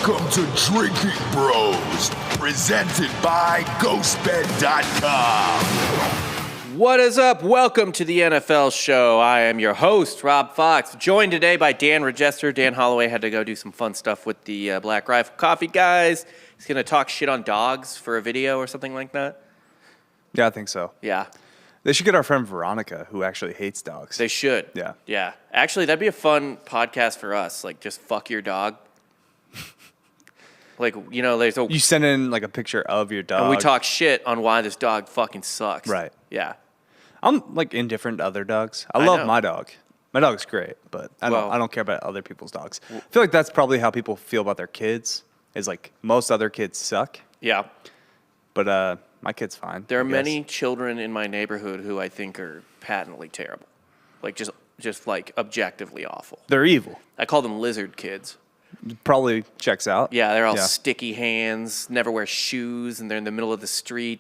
Welcome to Drinking Bros, presented by Ghostbed.com. What is up? Welcome to the NFL show. I am your host, Rob Fox, joined today by Dan Regester. Dan Holloway had to go do some fun stuff with the Black Rifle Coffee guys. He's going to talk shit on dogs for a video or something like that. Yeah, I think so. Yeah. They should get our friend Veronica, who actually hates dogs. They should. Yeah. Yeah. Actually, that'd be a fun podcast for us. Like, just fuck your dog. Like, you know, there's a... You send in, like, a picture of your dog. And we talk shit on why this dog fucking sucks. Right. Yeah. I'm, like, indifferent to other dogs. I love my dog. My dog's great, but I don't care about other people's dogs. I feel like that's probably how people feel about their kids, is, like, most other kids suck. Yeah. But my kid's fine. There are many children in my neighborhood who I think are patently terrible. Like, just like, objectively awful. They're evil. I call them lizard kids. Probably checks out. Yeah, they're all sticky hands, never wear shoes, and they're in the middle of the street,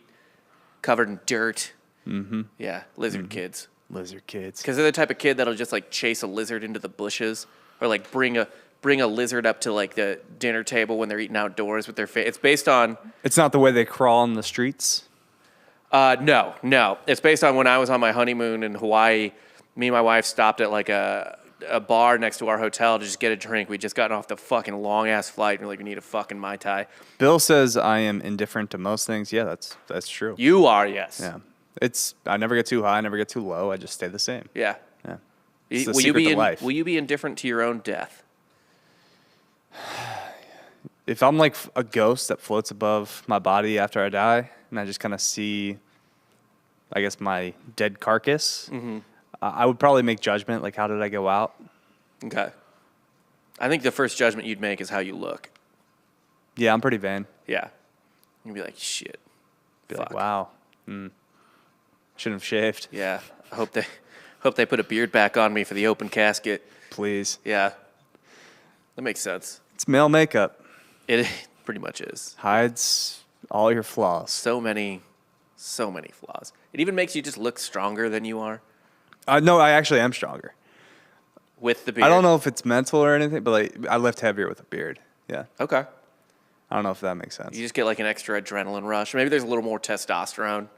covered in dirt. Mm-hmm. Yeah, lizard kids. Lizard kids. Because they're the type of kid that'll just, like, chase a lizard into the bushes or, like, bring a lizard up to, like, the dinner table when they're eating outdoors with their face. It's based on... It's not the way they crawl in the streets? No. It's based on when I was on my honeymoon in Hawaii. Me and my wife stopped at, like, a bar next to our hotel to just get a drink. We'd just gotten off the fucking long-ass flight, and we're like, we need a fucking Mai Tai. Bill says I am indifferent to most things. Yeah, that's true. You are, yes. Yeah. I never get too high, I never get too low. I just stay the same. Yeah. Yeah. Will you be indifferent to your own death? If I'm like a ghost that floats above my body after I die, and I just kind of see, I guess, my dead carcass, I would probably make judgment, like, how did I go out? Okay. I think the first judgment you'd make is how you look. Yeah, I'm pretty vain. Yeah. You'd be like, shit. Like, wow. Shouldn't have shaved. Yeah. I hope they put a beard back on me for the open casket. Please. Yeah. That makes sense. It's male makeup. It pretty much is. Hides all your flaws. So many flaws. It even makes you just look stronger than you are. No, I actually am stronger. With the beard? I don't know if it's mental or anything, but like I lift heavier with a beard. Yeah. Okay. I don't know if that makes sense. You just get like an extra adrenaline rush. Maybe there's a little more testosterone.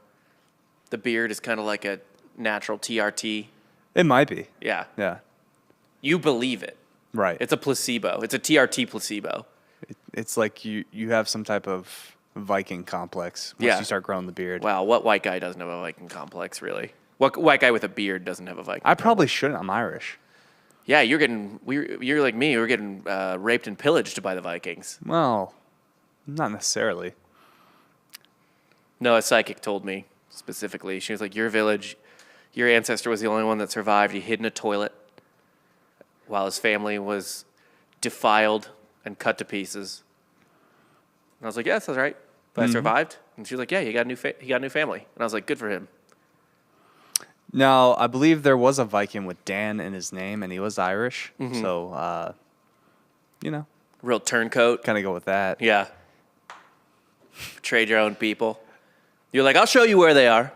The beard is kind of like a natural TRT. It might be. Yeah. Yeah. You believe it. Right. It's a placebo. It's a TRT placebo. It's like you have some type of Viking complex once you start growing the beard. Wow, what white guy doesn't have a Viking complex, really? What white guy with a beard doesn't have a Viking complex? I probably shouldn't. I'm Irish. Yeah, you're like me. You're getting raped and pillaged by the Vikings. Well, not necessarily. No, a psychic told me specifically. She was like, your village, your ancestor was the only one that survived. He hid in a toilet while his family was defiled and cut to pieces. And I was like, yes, that's right. But I survived. And she was like, yeah, he got a new family. And I was like, good for him. Now, I believe there was a Viking with Dan in his name, and he was Irish. So, Real turncoat. kind of go with that. Yeah. Trade your own people. You're like, I'll show you where they are.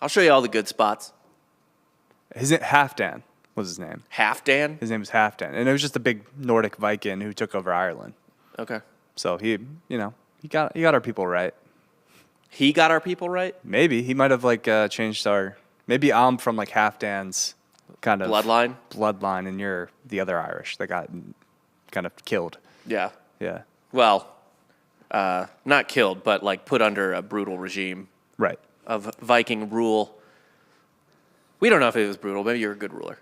I'll show you all the good spots. Halfdan was his name. Halfdan? His name was Halfdan. And it was just a big Nordic Viking who took over Ireland. Okay. So he got our people right. He got our people right? Maybe. He might have, changed our... Maybe I'm from, Halfdan's kind of... Bloodline, and you're the other Irish that got kind of killed. Yeah. Yeah. Well, not killed, but, put under a brutal regime. Right. Of Viking rule. We don't know if it was brutal. Maybe you're a good ruler.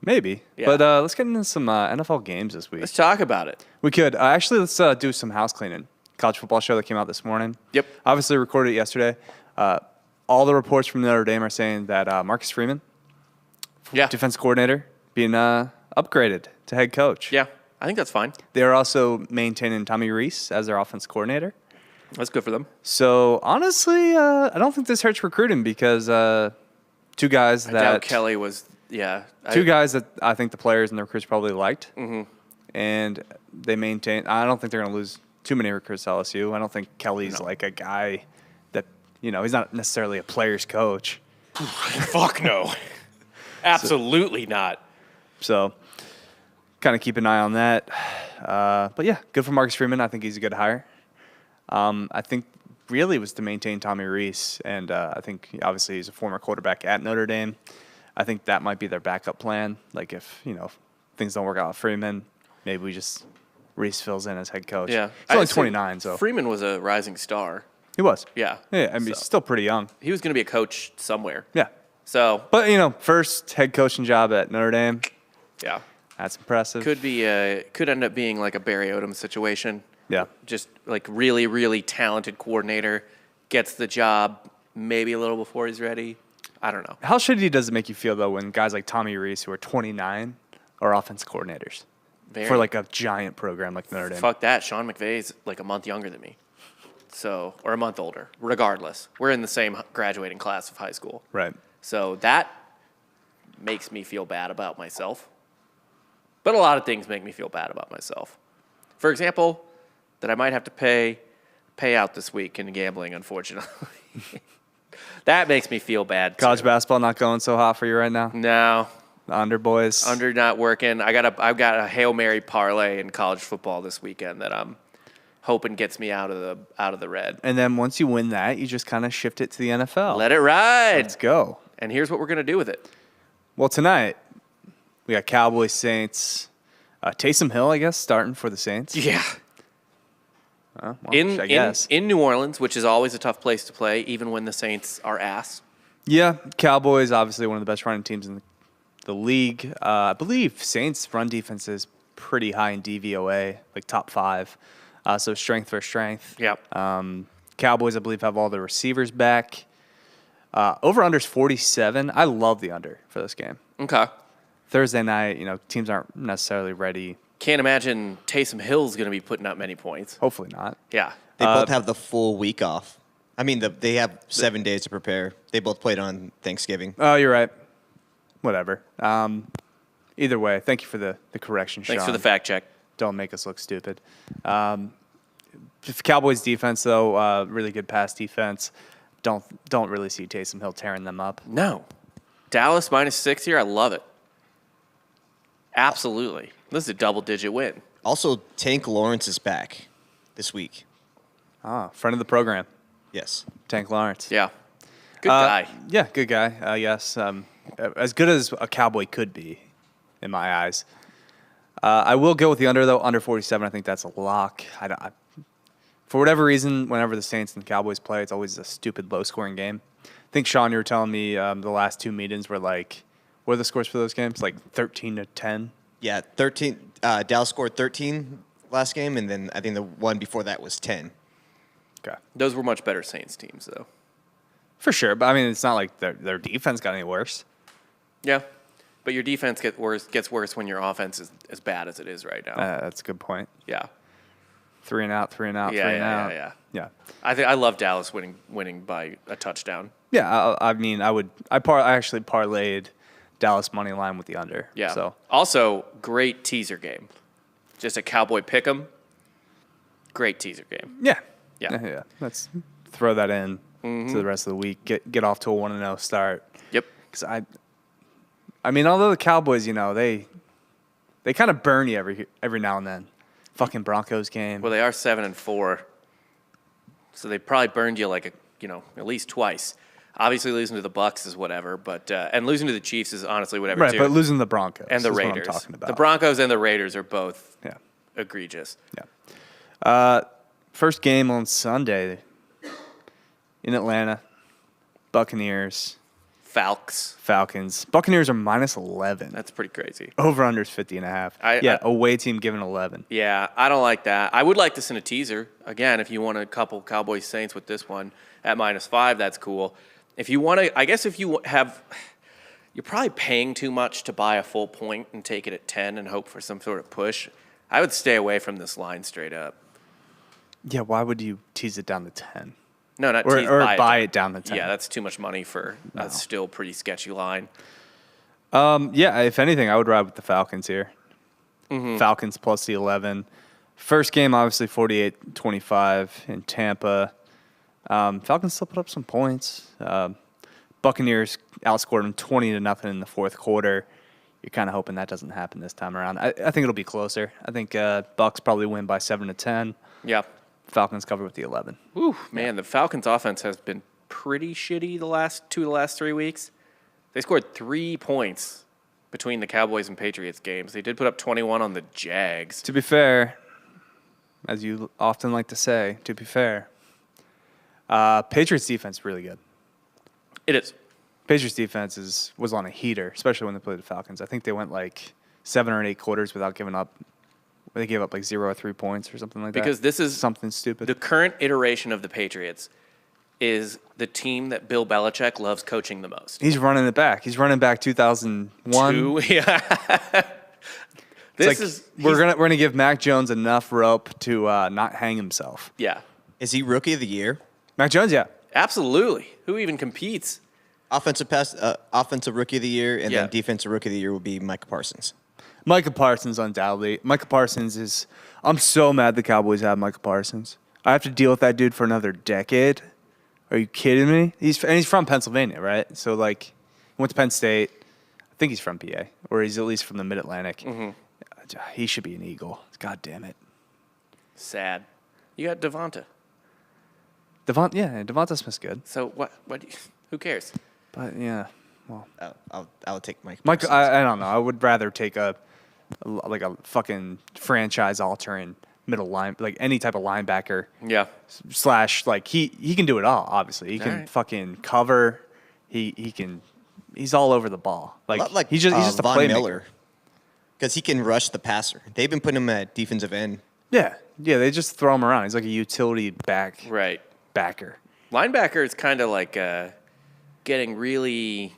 Maybe. Yeah. But let's get into some NFL games this week. Let's talk about it. We could. Actually, let's do some house cleaning. College football show that came out this morning. Yep. Obviously recorded it yesterday. All the reports from Notre Dame are saying that Marcus Freeman, defense coordinator, being upgraded to head coach. Yeah, I think that's fine. They're also maintaining Tommy Rees as their offense coordinator. That's good for them. So, honestly, I don't think this hurts recruiting because two guys that... I doubt Kelly was... Yeah. Two guys that I think the players and the recruits probably liked. Mm-hmm. And they maintain... I don't think they're going to lose too many recruits to LSU. I don't think Kelly's a guy that, he's not necessarily a player's coach. Fuck no. Absolutely not. So, kind of keep an eye on that. But yeah, good for Marcus Freeman. I think he's a good hire. I think really was to maintain Tommy Rees, and I think obviously he's a former quarterback at Notre Dame. I think that might be their backup plan. Like if things don't work out with Freeman, maybe we just Rees fills in as head coach. Yeah, he's only 29, so Freeman was a rising star. He was. Yeah. Yeah, I mean he's still pretty young. He was going to be a coach somewhere. Yeah. So, but first head coaching job at Notre Dame. yeah, That's impressive. could end up being like a Barry Odom situation. Yeah. Just like really, really talented coordinator gets the job maybe a little before he's ready. I don't know. How shitty does it make you feel, though, when guys like Tommy Rees, who are 29, are offense coordinators for like a giant program like Notre Dame? Fuck that. Sean McVay's like a month younger than me. So, or a month older. Regardless, we're in the same graduating class of high school. Right. So that makes me feel bad about myself. But a lot of things make me feel bad about myself. For example, that I might have to pay out this week in gambling, unfortunately. That makes me feel bad, too. College basketball not going so hot for you right now? No. The under boys? Under not working. I've got a Hail Mary parlay in college football this weekend that I'm hoping gets me out of the red. And then once you win that, you just kind of shift it to the NFL. Let it ride. Let's go. And here's what we're going to do with it. Well, tonight, we got Cowboys, Saints. Taysom Hill, I guess, starting for the Saints. Yeah. Well, I guess. In New Orleans, which is always a tough place to play, even when the Saints are ass. Yeah, Cowboys, obviously one of the best running teams in the league. I believe Saints' run defense is pretty high in DVOA, like top 5. So strength for strength. Yep. Cowboys, I believe, have all the receivers back. Over-under's 47. I love the under for this game. Okay. Thursday night, teams aren't necessarily ready. Can't imagine Taysom Hill's going to be putting up many points. Hopefully not. Yeah. They both have the full week off. I mean, they have 7 days to prepare. They both played on Thanksgiving. Oh, you're right. Whatever. Either way, thank you for the correction, Sean. Thanks for the fact check. Don't make us look stupid. The Cowboys defense, though, really good pass defense. Don't really see Taysom Hill tearing them up. No. Dallas -6 here. I love it. Absolutely. This is a double-digit win. Also, Tank Lawrence is back this week. Friend of the program, Yes. Tank Lawrence. Yeah. Good guy. Yeah, good guy. Yes, as good as a Cowboy could be, in my eyes. I will go with the under, though. Under 47, I think that's a lock. For whatever reason, whenever the Saints and the Cowboys play, it's always a stupid low-scoring game. I think, Sean, you were telling me the last 2 meetings were like, what are the scores for those games? Like 13-10? Yeah, 13. Dallas scored 13 last game, and then I think the one before that was 10. Okay. Those were much better Saints teams, though. For sure, but I mean, it's not like their defense got any worse. Yeah. But your defense gets worse when your offense is as bad as it is right now. That's a good point. Yeah. 3 and out, 3 and out, Yeah, 3 and yeah, out. yeah. Yeah. I love Dallas winning by a touchdown. Yeah, I mean, I actually parlayed Dallas money line with the under. Yeah. So Also, great teaser game. Just a Cowboy pick'em. Great teaser game. yeah. Yeah. Let's throw that in to the rest of the week. Get off to a 1-0 start. Yep. Because I mean, although the Cowboys, they kind of burn you every now and then. Fucking Broncos game. Well, they are 7-4, so they probably burned you like at least twice. Obviously, losing to the Bucs is whatever, but and losing to the Chiefs is honestly whatever right, too. but losing the Broncos and the is Raiders. what I'm talking about. The Broncos and the Raiders are both Yeah. egregious. Yeah. First game on Sunday in Atlanta. Buccaneers, Falcons. Buccaneers are -11. That's pretty crazy. Over-under's 50.5. Away team given 11. Yeah, I don't like that. I would like this in a teaser. Again, if you want a couple Cowboys Saints with this one at -5, that's cool. If you want to, I guess if you have, you're probably paying too much to buy a full point and take it at 10 and hope for some sort of push. I would stay away from this line straight up. Yeah, why would you tease it down to 10? No, not Or tease, buy it down to 10. Yeah, that's too much money for a still pretty sketchy line. Yeah, if anything, I would ride with the Falcons here. Falcons plus the 11. First game, obviously, 48-25 in Tampa. Falcons still put up some points. Buccaneers outscored them 20-0 in the fourth quarter. you're kind of hoping that doesn't happen this time around. I think it'll be closer. I think Bucks probably win by 7-10. Yeah. Falcons cover with the 11. Ooh, man, the Falcons' offense has been pretty shitty the last 3 weeks. They scored 3 points between the Cowboys and Patriots games. They did put up 21 on the Jags. To be fair, as you often like to say, to be fair, Patriots defense really good. It is. Patriots defense was on a heater, especially when they played the Falcons. I think they went like 7 or 8 quarters without giving up. They gave up like 0 or 3 points or something like that. Because this is something stupid. The current iteration of the Patriots is the team that Bill Belichick loves coaching the most. He's running it back. He's running back 2001. Yeah. We're gonna give Mac Jones enough rope to not hang himself. Yeah. Is he rookie of the year? Mac Jones, yeah. Absolutely. Who even competes? Offensive rookie of the year, and then defensive rookie of the year will be Micah Parsons. Micah Parsons, undoubtedly. Micah Parsons is. I'm so mad the Cowboys have Micah Parsons. I have to deal with that dude for another decade. Are you kidding me? He's from Pennsylvania, right? So like, he went to Penn State. I think he's from PA, or he's at least from the Mid-Atlantic. Mm-hmm. He should be an Eagle. God damn it. Sad. You got Devonta. Devonta Smith's good. So what? Who cares? But yeah, well, I'll take Mike. I don't know. I would rather take a fucking franchise altering middle line, like any type of linebacker. Yeah. Slash, like he can do it all. Obviously, he can fucking cover. He can. He's all over the ball. Like he's just a Von playmaker. Miller, because he can rush the passer. They've been putting him at defensive end. Yeah. They just throw him around. He's like a utility backer. Linebacker is kind of like getting really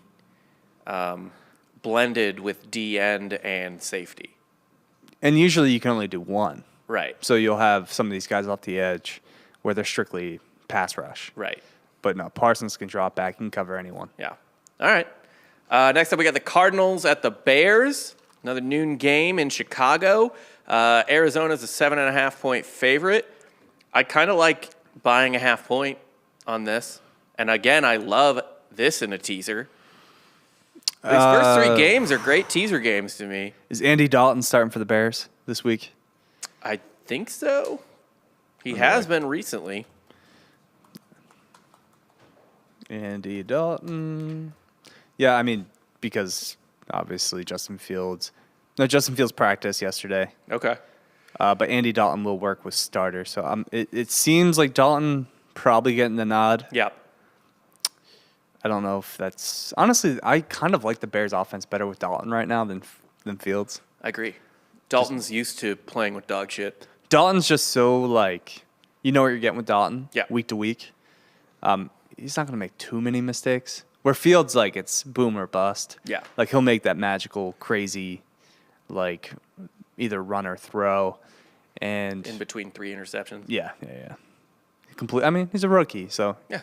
blended with D end and safety. And usually you can only do one. Right. So you'll have some of these guys off the edge where they're strictly pass rush. Right. But no, Parsons can drop back and cover anyone. Yeah. All right. Next up, we got the Cardinals at the Bears. Another noon game in Chicago. Arizona's a 7.5-point favorite. I kind of like buying a half point on this. And again, I love this in a teaser. These first 3 games are great teaser games to me. Is Andy Dalton starting for the Bears this week? I think so. He has been recently. Andy Dalton. Yeah, I mean, because obviously Justin Fields practiced yesterday. Okay. But Andy Dalton will work with starters. So it seems like Dalton probably getting the nod. Yeah. I don't know if that's... Honestly, I kind of like the Bears' offense better with Dalton right now than Fields. I agree. Dalton's used to playing with dog shit. Dalton's just so, like... You know what you're getting with Dalton week to week. He's not going to make too many mistakes. Where Fields, like, it's boom or bust. Yeah. Like, he'll make that magical, crazy, like, either run or throw. And In between 3 interceptions. Yeah. I mean, he's a rookie, so... Yeah.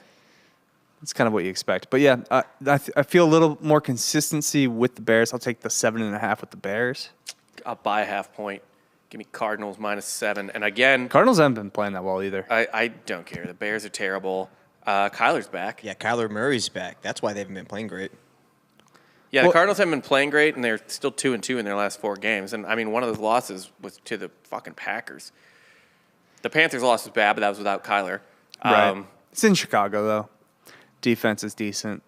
That's kind of what you expect. But, yeah, I feel a little more consistency with the Bears. I'll take the 7.5 with the Bears. I'll buy a half point. Give me Cardinals -7. And again... Cardinals haven't been playing that well either. I don't care. The Bears are terrible. Kyler's back. Yeah, Kyler Murray's back. That's why they haven't been playing great. Yeah, the Cardinals haven't been playing great, and they're still 2-2 in their last 4 games. And, I mean, one of those losses was to the fucking Packers. The Panthers' loss was bad, but that was without Kyler. Right. It's in Chicago, though. Defense is decent.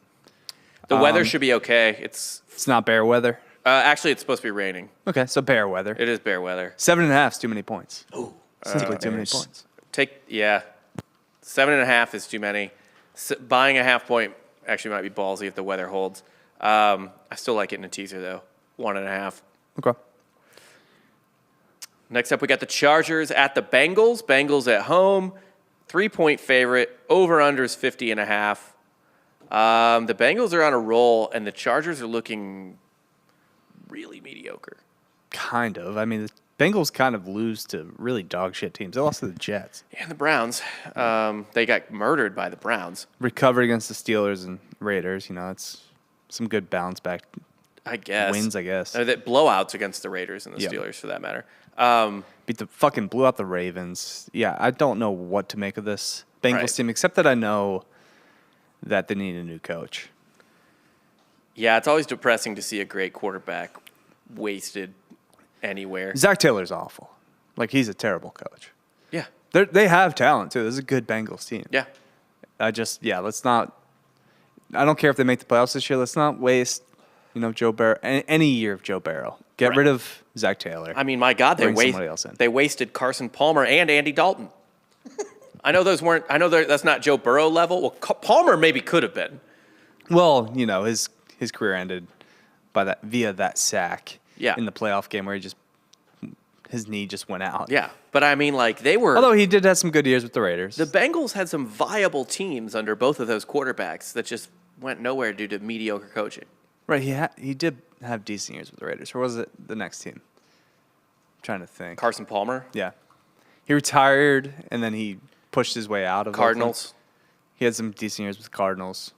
The weather should be okay. It's not bear weather. Actually, it's supposed to be raining. Okay, so bear weather. It is bear weather. 7.5 is too many points. Ooh. Simply too many points. 7.5 is too many. Buying a half point actually might be ballsy if the weather holds. I still like it in a teaser, though. 1.5. Okay. Next up, we got the Chargers at the Bengals. Bengals at home. 3-point favorite. Over-under is 50.5. The Bengals are on a roll, and the Chargers are looking really mediocre. Kind of. I mean, the Bengals kind of lose to really dog shit teams. They lost to the Jets. And the Browns. They got murdered by the Browns. Recovered against the Steelers and Raiders. You know, it's some good bounce back. I guess. Wins, I guess. Blowouts against the Raiders and the Steelers, for that matter. Blew out the Ravens. Yeah, I don't know what to make of this Bengals team, except that I know that they need a new coach. Yeah, it's always depressing to see a great quarterback wasted anywhere. Zach Taylor's awful. Like, he's a terrible coach. Yeah. They have talent, too. This is a good Bengals team. Yeah. Let's not – I don't care if they make the playoffs this year. Let's not waste, Joe Burrow – any year of Joe Burrow. Get rid of Zach Taylor. I mean, my God, they wasted Carson Palmer and Andy Dalton. I know those weren't – I know that's not Joe Burrow level. Well, Palmer maybe could have been. Well, his career ended via that sack in the playoff game where his knee just went out. Yeah, but I mean, like, they were... Although he did have some good years with the Raiders. The Bengals had some viable teams under both of those quarterbacks that just went nowhere due to mediocre coaching. Right, he did have decent years with the Raiders. Or was it the next team? I'm trying to think. Carson Palmer? Yeah. He retired, and then he pushed his way out of Cardinals. Oakland. He had some decent years with the Cardinals.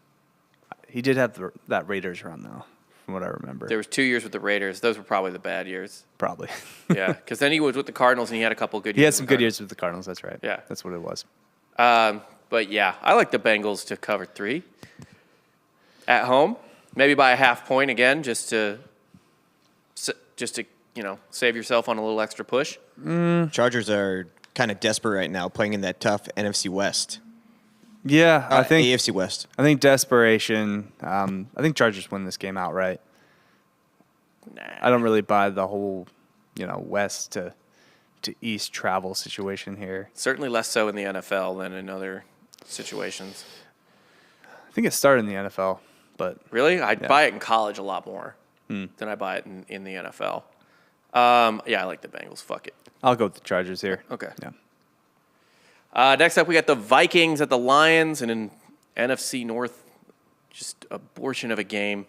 He did have that Raiders run, though, from what I remember. There was 2 years with the Raiders. Those were probably the bad years. Probably. Yeah, because then he was with the Cardinals, and he had a couple good years. He had some good years with the Cardinals, that's right. Yeah. That's what it was. But, yeah, I like the Bengals to cover 3 at home. Maybe by a half point again, just to save yourself on a little extra push. Chargers are kind of desperate right now, playing in that tough NFC West. Yeah, I think AFC West. I think desperation. I think Chargers win this game outright. Nah. I don't really buy the whole, West to East travel situation here. Certainly less so in the NFL than in other situations. I think it started in the NFL, but Really? I'd buy it in college a lot more than I buy it in the NFL. Yeah, I like the Bengals. Fuck it. I'll go with the Chargers here. Okay. Yeah. Next up, we got the Vikings at the Lions in an NFC North, just abortion of a game.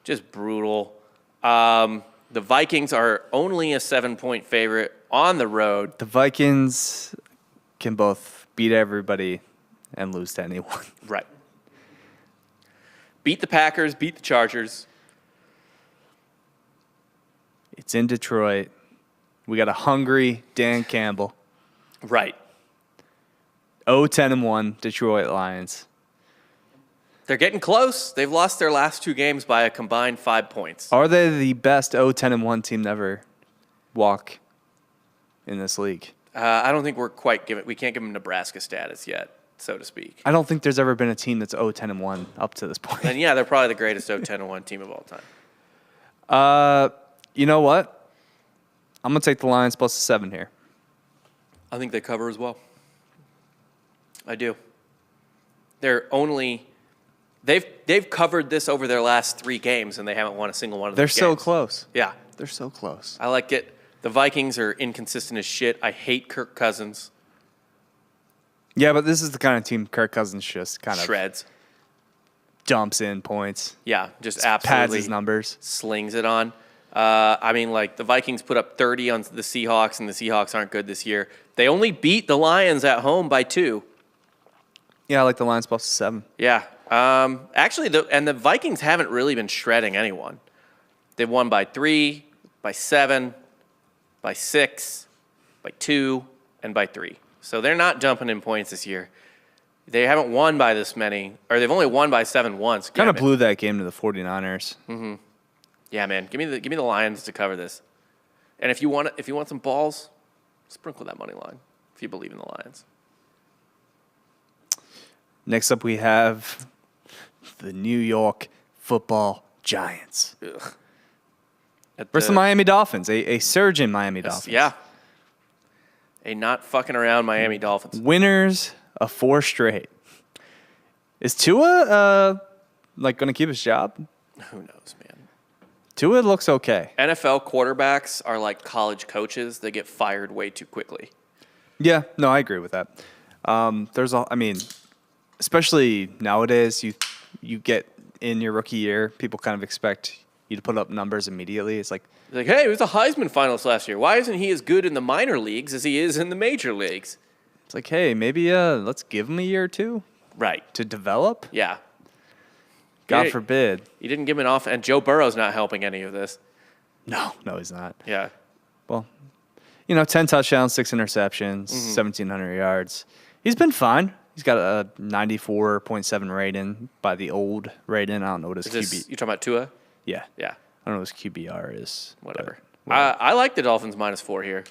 Just brutal. The Vikings are only a 7-point favorite on the road. The Vikings can both beat everybody and lose to anyone. Right. Beat the Packers, beat the Chargers. It's in Detroit. We got a hungry Dan Campbell. Right. 0-10-1 Detroit Lions. They're getting close. They've lost their last 2 games by a combined 5 points. Are they the best 0-10-1 team to ever walk in this league? I don't think we're quite we can't give them Nebraska status yet, so to speak. I don't think there's ever been a team that's 0-10-1 up to this point. And yeah, they're probably the greatest 0-10-1 team of all time. You know what? I'm going to take the Lions plus 7 here. I think they cover as well. I do. They've covered this over their last 3 games, and they haven't won a single one of those games. They're so close. Yeah. They're so close. I like it. The Vikings are inconsistent as shit. I hate Kirk Cousins. Yeah, but this is the kind of team Kirk Cousins just kind of Shreds. dumps in points. Yeah, just Pads absolutely his numbers. slings it on. The Vikings put up 30 on the Seahawks, and the Seahawks aren't good this year. They only beat the Lions at home by 2. Yeah, I like the Lions plus 7. Yeah. Actually, the Vikings haven't really been shredding anyone. They've won by 3, by 7, by 6, by 2, and by 3. So they're not jumping in points this year. They haven't won by this many, or they've only won by 7 once. Kind of blew that game to the 49ers. Mm-hmm. Yeah, man. Give me the Lions to cover this. And if you want some balls, sprinkle that money line if you believe in the Lions. Next up, we have the New York Football Giants versus the Miami Dolphins, a surging Miami Dolphins. Yeah. A not fucking around Miami Dolphins. Winners of 4 straight. Is Tua going to keep his job? Who knows, man. Tua looks okay. NFL quarterbacks are like college coaches. They get fired way too quickly. Yeah, no, I agree with that. Especially nowadays, you get in your rookie year, people kind of expect you to put up numbers immediately. It's like, hey, he was a Heisman finalist last year. Why isn't he as good in the minor leagues as he is in the major leagues? It's like, hey, maybe let's give him a year or 2. Right. To develop? Yeah. God forbid. You didn't give him an off, and Joe Burrow's not helping any of this. No, he's not. Yeah. Well, 10 touchdowns, 6 interceptions, 1,700 yards. He's been fine. He's got a 94.7 rating by the old rating. I don't know what his QB. You talking about Tua? Yeah. Yeah. I don't know what his QBR is. Whatever. but I like the Dolphins -4 here.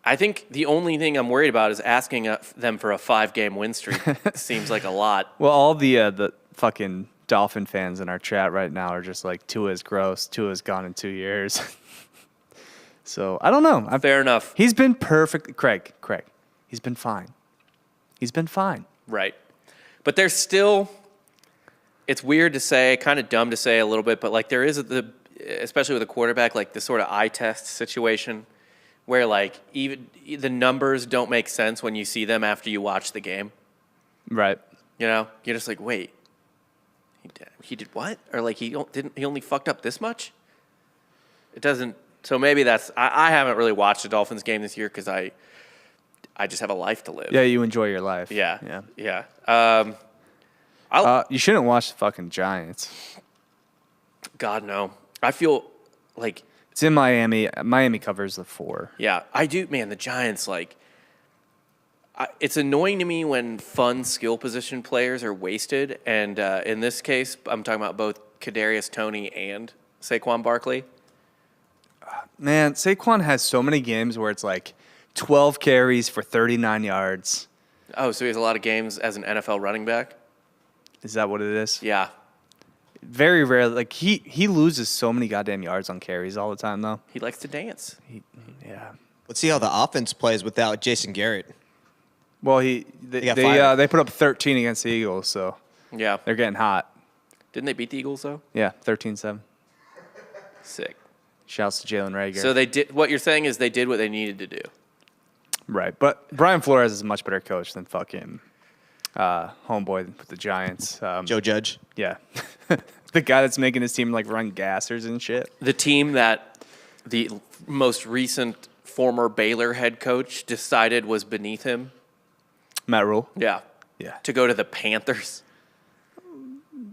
I think the only thing I'm worried about is asking them for a 5-game win streak. Seems like a lot. Well, all the fucking Dolphin fans in our chat right now are just like, Tua's gross. Tua's gone in 2 years. So, I don't know. Fair enough. He's been perfect. Craig. He's been fine. Right. But there's still, it's weird to say, kind of dumb to say a little bit, but like there is, especially with a quarterback, like the sort of eye test situation where like even the numbers don't make sense when you see them after you watch the game. Right. You know, you're just like, wait, he did what? Or like he only fucked up this much? It doesn't. So maybe that's. I haven't really watched a Dolphins game this year because I just have a life to live. Yeah, you enjoy your life. Yeah. You shouldn't watch the fucking Giants. God no. I feel like It's in Miami. Miami covers the 4. yeah, I do. Man, the Giants like. It's annoying to me when fun skill position players are wasted, and in this case, I'm talking about both Kadarius Toney and Saquon Barkley. Man, Saquon has so many games where it's like 12 carries for 39 yards. Oh, so he has a lot of games as an NFL running back? Is that what it is? Yeah. Very rare. Like he loses so many goddamn yards on carries all the time, though. He likes to dance. Yeah. Let's see how the offense plays without Jason Garrett. Well, got fired. they put up 13 against the Eagles, so Yeah. they're getting hot. Didn't they beat the Eagles, though? Yeah, 13-7. Sick. Shouts to Jalen Reagor. So they did. What you're saying is they did what they needed to do. Right, but Brian Flores is a much better coach than fucking homeboy with the Giants. Joe Judge. Yeah. The guy that's making his team like run gassers and shit. The team that the most recent former Baylor head coach decided was beneath him. Matt Rule. Yeah. Yeah. To go to the Panthers.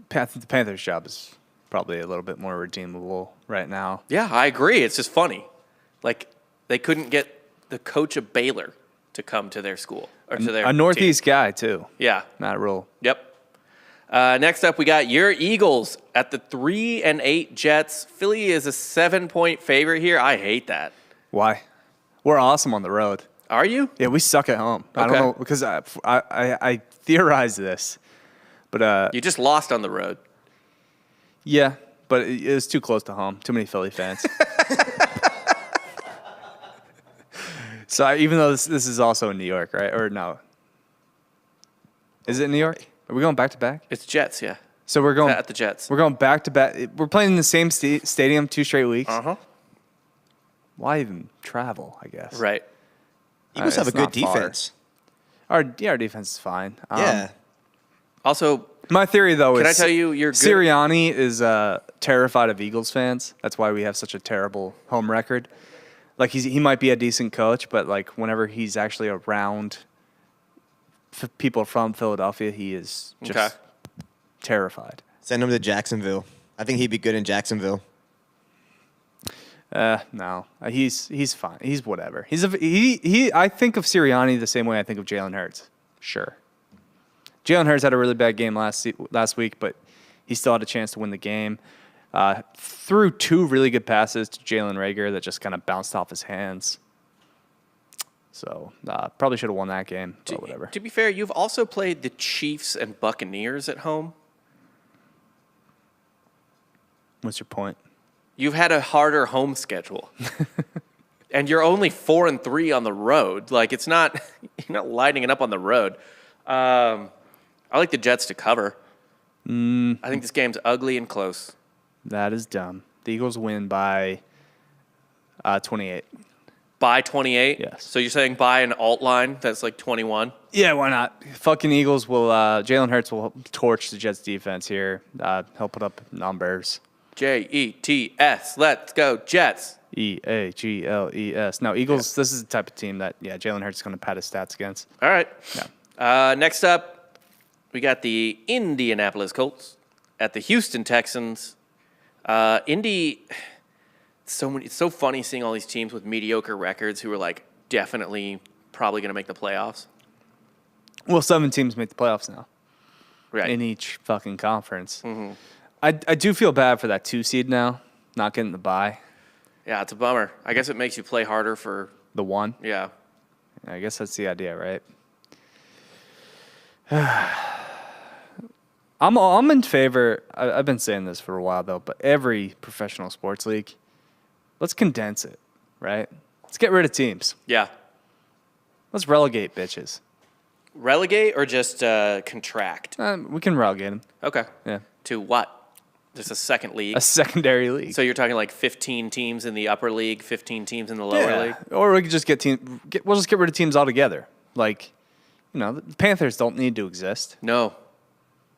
The Panthers' job is probably a little bit more redeemable right now. Yeah, I agree. It's just funny. Like, they couldn't get the coach of Baylor to come to their school or to their A Northeast team. guy too. Yeah. Matt Rule. Yep. Next up, we got your Eagles at the 3-8 Jets. Philly is a 7-point favorite here. I hate that. Why? We're awesome on the road. Are you? Yeah, we suck at home. I Okay. don't know because I theorized this, but You just lost on the road. yeah, but it was too close to home. Too many Philly fans. So even though this is also in New York, right? Or no? Is it in New York? Are we going back to back? It's Jets, yeah. So we're going At the Jets. We're going back to back. We're playing in the same stadium 2 straight weeks. Uh-huh. Why even travel? I guess. Right. Eagles have a it's good not far. defense. Our defense is fine. Yeah. Also, My theory, though, can is I tell you you're good? Sirianni is terrified of Eagles fans. That's why we have such a terrible home record. Like he might be a decent coach, but like whenever he's actually around people from Philadelphia, he is just Okay. terrified. Send him to Jacksonville. I think he'd be good in Jacksonville. No, he's fine. He's whatever. I think of Sirianni the same way I think of Jalen Hurts. Sure. Jalen Hurts had a really bad game last week, but he still had a chance to win the game. Threw 2 really good passes to Jalen Reagor that just kind of bounced off his hands. So probably should have won that game, but whatever. To be fair, you've also played the Chiefs and Buccaneers at home. What's your point? You've had a harder home schedule. And you're only 4-3 on the road. Like, it's not, you're not lighting it up on the road. I like the Jets to cover. I think this game's ugly and close. That is dumb. The Eagles win by 28. By 28? Yes. So you're saying by an alt line that's like 21? Yeah, why not? Fucking Eagles will. Jalen Hurts will torch the Jets defense here. He'll put up numbers. Jets. Let's go, Jets. EAGLES. No, Eagles. This is the type of team that Jalen Hurts is going to pad his stats against. All right. Yeah. Next up, we got the Indianapolis Colts at the Houston Texans. Indy. It's so funny seeing all these teams with mediocre records who are like definitely probably going to make the playoffs. Well, 7 teams make the playoffs now Right. in each fucking conference. Mm-hmm. I do feel bad for that 2 seed now, not getting the bye. Yeah, it's a bummer. I guess it makes you play harder for The 1. yeah. I guess that's the idea, right? I'm in favor. I've been saying this for a while though, but every professional sports league, let's condense it, right? Let's get rid of teams. Yeah. Let's relegate bitches. Relegate or just contract? We can relegate them. Okay. Yeah, To what? Just a second league. a secondary league. So you're talking like 15 teams in the upper league, 15 teams in the lower league. Or we could just we'll just get rid of teams altogether. Like, the Panthers don't need to exist. No.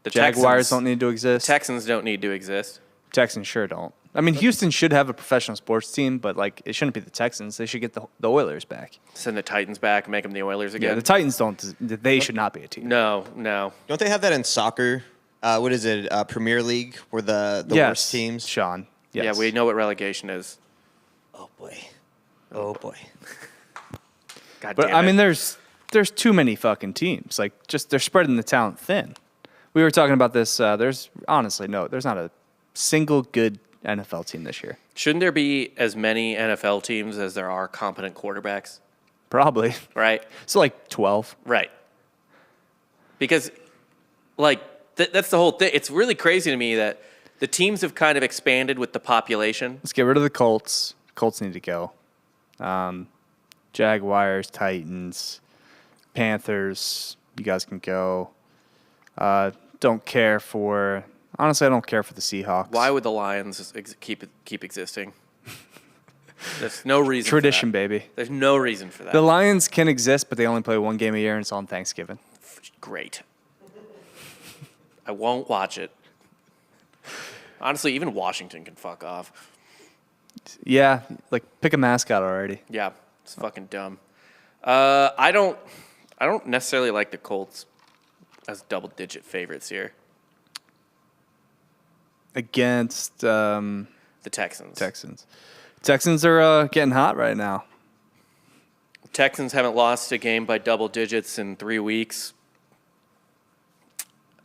The Jaguars Texans, don't need to exist. Texans don't need to exist. Texans sure don't. I mean, Houston should have a professional sports team, but like it shouldn't be the Texans. They should get the Oilers back. Send the Titans back and make them the Oilers Yeah, again. the Titans don't. They should not be a team. No. Don't they have that in soccer? What is it? Premier League, where the Yes, worst teams? Sean. Yes. Yeah, we know what relegation is. Oh boy. Oh boy. God But damn I it. mean, there's too many fucking teams. Like, just they're spreading the talent thin. We were talking about this. There's not a single good NFL team this year. Shouldn't there be as many NFL teams as there are competent quarterbacks? Probably. Right? So like 12. Right. Because, like, that's the whole thing. It's really crazy to me that the teams have kind of expanded with the population. Let's get rid of the Colts. Colts need to go. Jaguars, Titans, Panthers. You guys can go. Don't care for. Honestly, I don't care for the Seahawks. Why would the Lions keep existing? There's no reason. Tradition, for that. baby. There's no reason for that. The Lions can exist, but they only play one game a year, and it's on Thanksgiving. Great. I won't watch it. Honestly, even Washington can fuck off. Yeah, like pick a mascot already. Yeah, it's fucking dumb. I don't necessarily like the Colts as double-digit favorites here. Against The Texans. Texans are getting hot right now. Texans haven't lost a game by double digits in 3 weeks.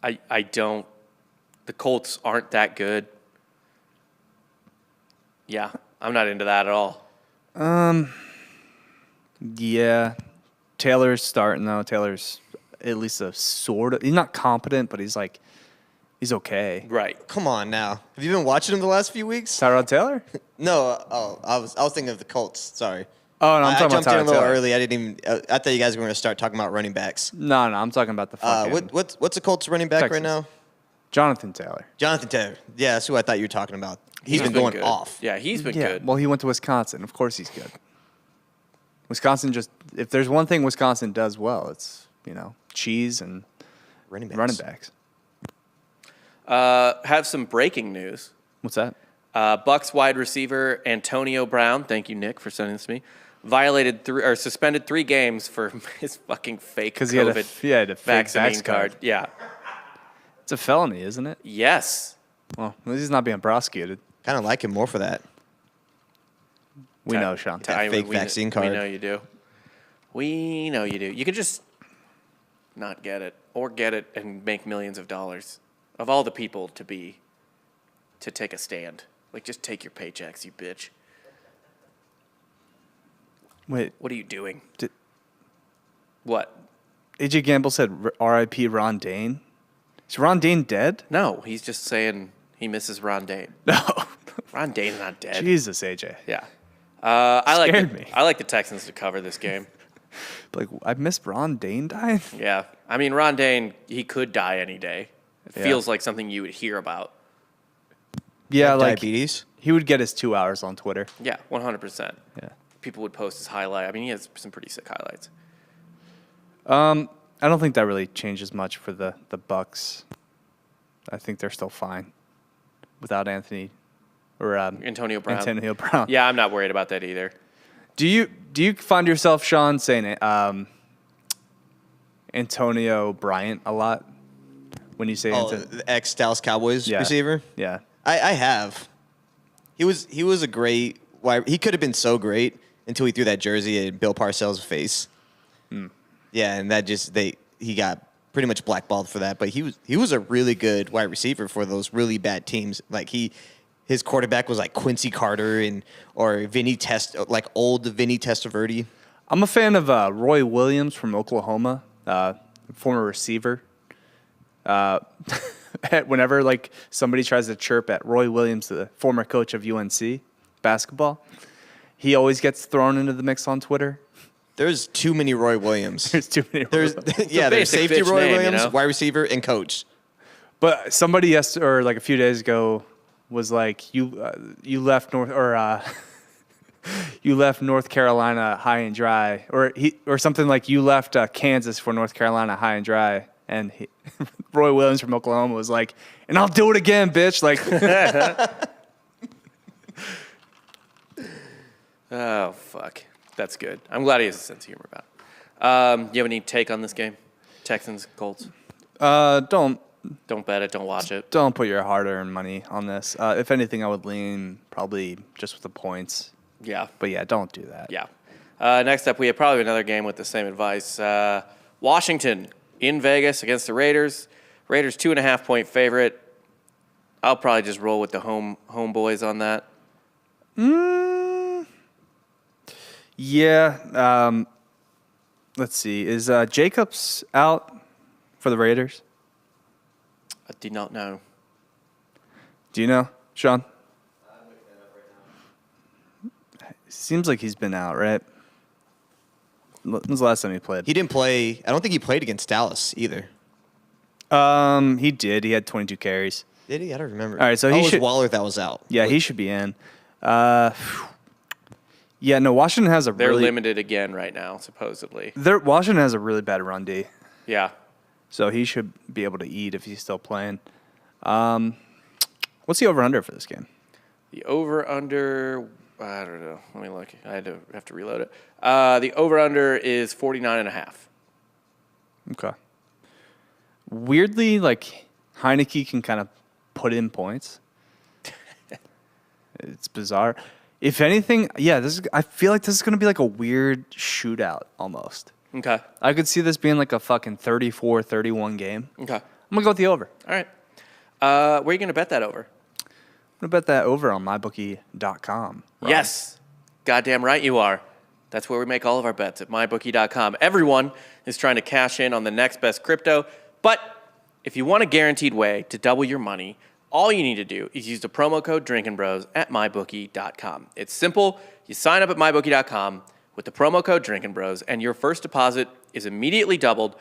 I don't. The Colts aren't that good. Yeah, I'm not into that at all. Yeah, Taylor's starting though. Taylor's at least a sort of. He's not competent, but he's okay. Right. Come on now. Have you been watching them the last few weeks? Tyrod Taylor? No. I was thinking of the Colts. Sorry. Oh no, I'm I talking jumped about in Tyrod a little Taylor. early. I didn't even. I thought you guys were going to start talking about running backs. No, I'm talking about the fucking What's the Colts running back Texans. right now? Jonathan Taylor. Jonathan Taylor. Yeah, that's who I thought you were talking about. He's been going good. off. Yeah, he's been Yeah, good. well, he went to Wisconsin. Of course, he's good. Wisconsin if there's one thing Wisconsin does well, it's cheese and Running backs. Have some breaking news. What's that? Bucks wide receiver Antonio Brown, thank you, Nick, for sending this to me, suspended 3 games for his fucking fake Because COVID he had a fake vaccine vax card. Yeah. It's a felony, isn't it? Yes. Well, at least he's not being prosecuted. Kind of like him more for that. We know, Sean. Fake vaccine card. We know you do. We know you do. You could just not get it or get it and make millions of dollars. Of all the people to take a stand. Like, just take your paychecks, you bitch. Wait, What are you doing? Did- What? AJ Gamble said R.I.P. Ron Dane. Is Ron Dane dead? No, he's just saying he misses Ron Dane. No. Ron Dane's not dead. Jesus, AJ. Yeah. Scared me. I like the Texans to cover this game. Like, I missed Ron Dane dying? Yeah. I mean, Ron Dane, he could die any day. It Yeah. feels like something you would hear about. Yeah, like, diabetes. he would get his 2 hours on Twitter. Yeah, 100%. Yeah. People would post his highlight. I mean, he has some pretty sick highlights. I don't think that really changes much for the Bucks. I think they're still fine without Antonio Brown. Antonio Brown. Antonio Brown. Yeah, I'm not worried about that either. Do you find yourself, Sean, saying Antonio Bryant a lot when you say The ex-Dallas Cowboys Yeah. receiver? Yeah. I have. He was a great wide. He could have been so great until he threw that jersey at Bill Parcells' face. Yeah, and that he got pretty much blackballed for that. But he was a really good wide receiver for those really bad teams. Like his quarterback was like Quincy Carter or old Vinny Testaverde. I'm a fan of Roy Williams from Oklahoma, former receiver. Whenever like somebody tries to chirp at Roy Williams, the former coach of UNC basketball, he always gets thrown into the mix on Twitter. There's too many Roy Williams. There's too many. There's safety Roy Williams, wide receiver, and coach. But somebody yesterday, or like a few days ago, was like you left you left North Carolina high and dry, or something like you left Kansas for North Carolina high and dry, and Roy Williams from Oklahoma was like, and I'll do it again, bitch. Like, oh fuck, that's good. I'm glad he has a sense of humor about it. You have any take on this game, Texans, Colts? Don't bet it. Don't watch it. Don't put your hard-earned money on this. If anything, I would lean probably just with the points. Yeah. But yeah, don't do that. Yeah. Next up, we have probably another game with the same advice. Washington in Vegas against the Raiders. Raiders 2.5-point favorite. I'll probably just roll with the homeboys on that. Yeah. Let's see. Is Jacobs out for the Raiders? I do not know. Do you know, Sean? Seems like he's been out, right? When was the last time he played? He didn't play. I don't think he played against Dallas either. He did. He had 22 carries. Did he? I don't remember. All right, so it he was should. Waller that was out. Yeah, he should be in. Yeah, no. Washington has They're limited again right now, supposedly. Washington has a really bad run D. Yeah. So he should be able to eat if he's still playing. What's the over/under for this game? The over/under, I don't know. Let me look. I have to reload it. The over/under is 49.5. Okay. Weirdly, like Heineke can kind of put in points. It's bizarre. If anything, yeah, I feel like this is going to be like a weird shootout almost. Okay. I could see this being like a fucking 34-31 game. Okay. I'm going to go with the over. All right. Where are you going to bet that over? I'm going to bet that over on mybookie.com. Rob. Yes. Goddamn right you are. That's where we make all of our bets, at mybookie.com. Everyone is trying to cash in on the next best crypto. But if you want a guaranteed way to double your money, all you need to do is use the promo code Drinkin' Bros at mybookie.com. It's simple. You sign up at mybookie.com with the promo code Drinkin' Bros, and your first deposit is immediately doubled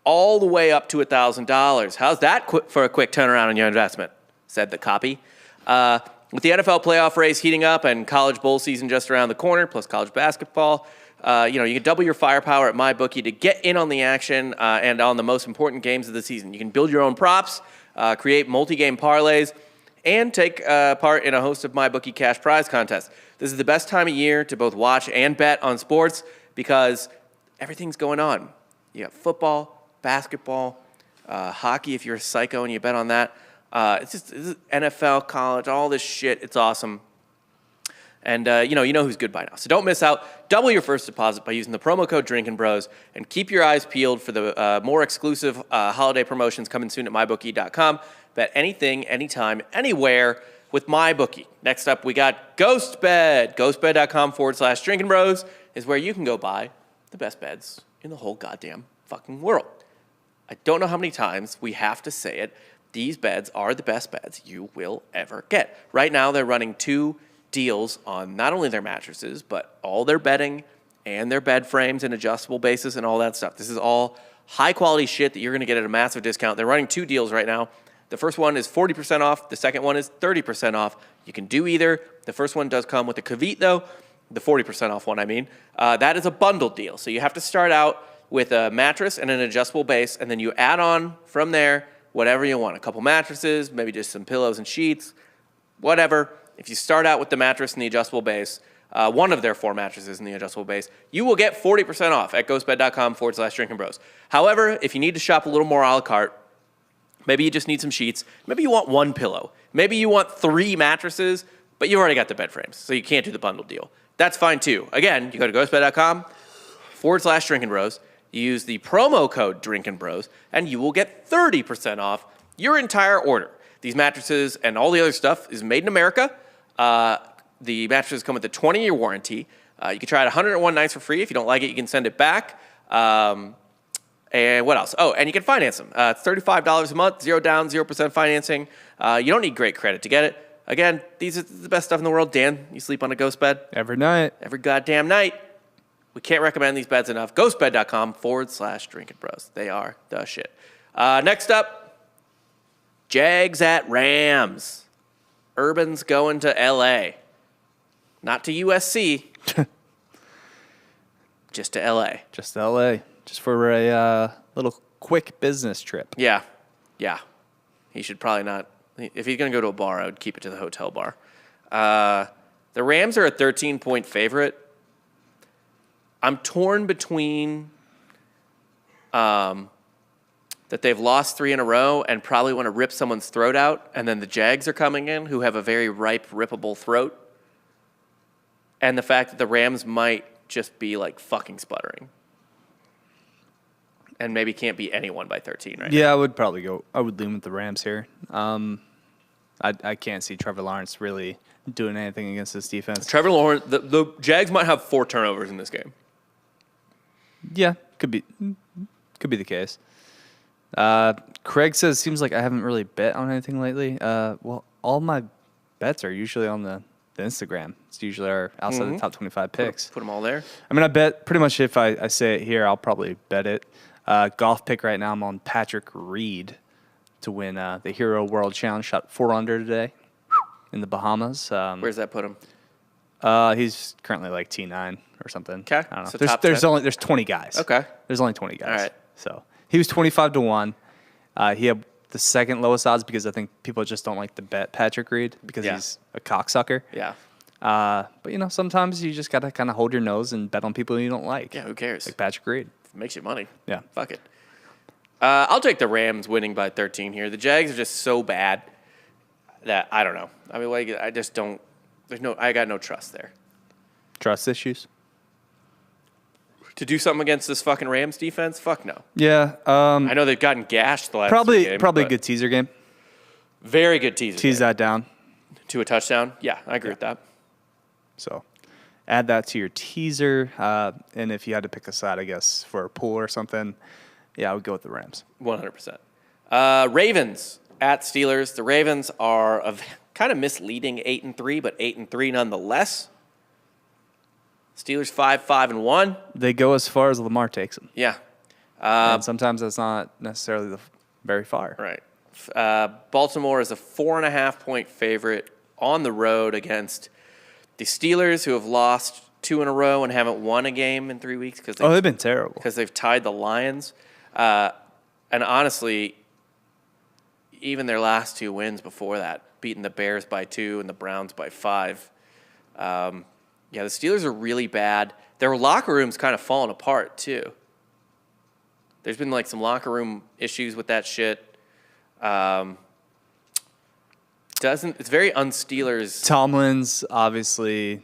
all the way up to $1,000. How's that for a quick turnaround on your investment? Said the copy. With the NFL playoff race heating up and college bowl season just around the corner, plus college basketball, you can double your firepower at MyBookie to get in on the action and on the most important games of the season. You can build your own props, create multi-game parlays, and take part in a host of MyBookie cash prize contests. This is the best time of year to both watch and bet on sports because everything's going on. You got football, basketball, hockey if you're a psycho and you bet on that. This is NFL, college, all this shit. It's awesome. And, you know who's good by now. So don't miss out. Double your first deposit by using the promo code Drinkin' Bros. And keep your eyes peeled for the more exclusive holiday promotions coming soon at MyBookie.com. Bet anything, anytime, anywhere with MyBookie. Next up, we got Ghostbed. Ghostbed.com/Drinkin' Bros is where you can go buy the best beds in the whole goddamn fucking world. I don't know how many times we have to say it. These beds are the best beds you will ever get. Right now, they're running 2 deals on not only their mattresses, but all their bedding and their bed frames and adjustable bases and all that stuff. This is all high-quality shit that you're going to get at a massive discount. They're running 2 deals right now. The first one is 40% off. The second one is 30% off. You can do either. The first one does come with a Kavit, though. The 40% off one, I mean. That is a bundled deal. So you have to start out with a mattress and an adjustable base, and then you add on from there whatever you want. A couple mattresses, maybe just some pillows and sheets, whatever. If you start out with the mattress and the adjustable base, one of their 4 mattresses and the adjustable base, you will get 40% off at ghostbed.com/Drinkin' Bros. However, if you need to shop a little more a la carte, maybe you just need some sheets, maybe you want 1 pillow, maybe you want 3 mattresses, but you already got the bed frames, so you can't do the bundle deal. That's fine too. Again, you go to ghostbed.com/Drinkin' Bros. You use the promo code Drinkin Bros, and you will get 30% off your entire order. These mattresses and all the other stuff is made in America. The mattresses come with a 20-year warranty. You can try it 101 nights for free. If you don't like it, you can send it back. And what else? Oh, and you can finance them. It's $35 a month, 0 down, 0% financing. You don't need great credit to get it. Again, these are the best stuff in the world. Dan, you sleep on a ghost bed? Every night. Every goddamn night. We can't recommend these beds enough. Ghostbed.com/Drinkin Bros. They are the shit. Next up, Jags at Rams. Urban's going to L.A. Not to USC. Just to L.A. Just to L.A. Just for a little quick business trip. Yeah. He should probably not. If he's going to go to a bar, I would keep it to the hotel bar. The Rams are a 13-point favorite. I'm torn between that they've lost 3 in a row and probably want to rip someone's throat out, and then the Jags are coming in, who have a very ripe, rippable throat, and the fact that the Rams might just be like fucking sputtering and maybe can't beat anyone by 13 right now. Yeah, I would lean with the Rams here. I can't see Trevor Lawrence really doing anything against this defense. Trevor Lawrence, the Jags might have 4 turnovers in this game. Yeah, could be the case. Craig says, seems like I haven't really bet on anything lately. Well, all my bets are usually on the Instagram. It's usually our outside the top 25 picks. Put them all there. I mean, I bet pretty much if I say it here, I'll probably bet it. Golf pick right now, I'm on Patrick Reed to win the Hero World Challenge. Shot 4 under today in the Bahamas. Where's that put him? He's currently like T9 or something. Okay. I don't know. So There's 20 guys. Okay. There's only 20 guys. All right. So he was 25-1. He had the second lowest odds because I think people just don't like to bet Patrick Reed because he's a cocksucker. Yeah. But sometimes you just gotta kind of hold your nose and bet on people you don't like. Yeah, who cares? Like Patrick Reed. Makes you money. Yeah. Fuck it. I'll take the Rams winning by 13 here. The Jags are just so bad that I don't know. I mean, like, I just don't. I got no trust there. Trust issues. To do something against this fucking Rams defense? Fuck no. Yeah. I know they've gotten gashed the last Probably two games, a good teaser game. Very good teaser. Tease game. that down. To a touchdown? Yeah, I agree with that. So add that to your teaser. And if you had to pick a side, I guess, for a pool or something, I would go with the Rams. 100%. Ravens at Steelers. The Ravens are a kind of misleading 8-3, but 8-3 nonetheless. Steelers 5-5-1. They go as far as Lamar takes them. Yeah. And sometimes that's not necessarily very far. Right. Baltimore is a 4.5-point favorite on the road against the Steelers, who have lost 2 in a row and haven't won a game in 3 weeks because they've been terrible. Because they've tied the Lions. And honestly, even their last 2 wins before that, beating the Bears by 2 and the Browns by 5. The Steelers are really bad. Their locker room's kind of falling apart too. There's been like some locker room issues with that shit. It's very un-Steelers. Tomlin's obviously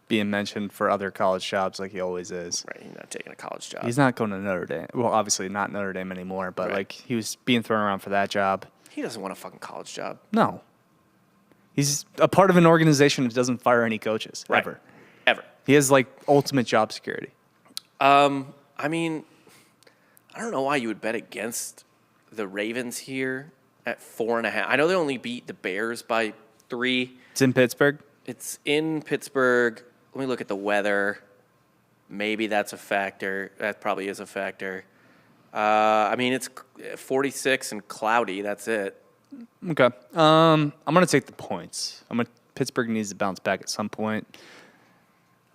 being mentioned for other college jobs like he always is. Right, he's not taking a college job. He's not going to Notre Dame. Well, obviously not Notre Dame anymore, but like he was being thrown around for that job. He doesn't want a fucking college job. No. He's a part of an organization that doesn't fire any coaches, ever. He has like ultimate job security. I mean, I don't know why you would bet against the Ravens here at 4.5. I know they only beat the Bears by 3. It's in Pittsburgh. It's in Pittsburgh. Let me look at the weather. Maybe that's a factor. That probably is a factor. I mean, it's 46 and cloudy. That's it. Okay. I'm going to take the points. Pittsburgh needs to bounce back at some point.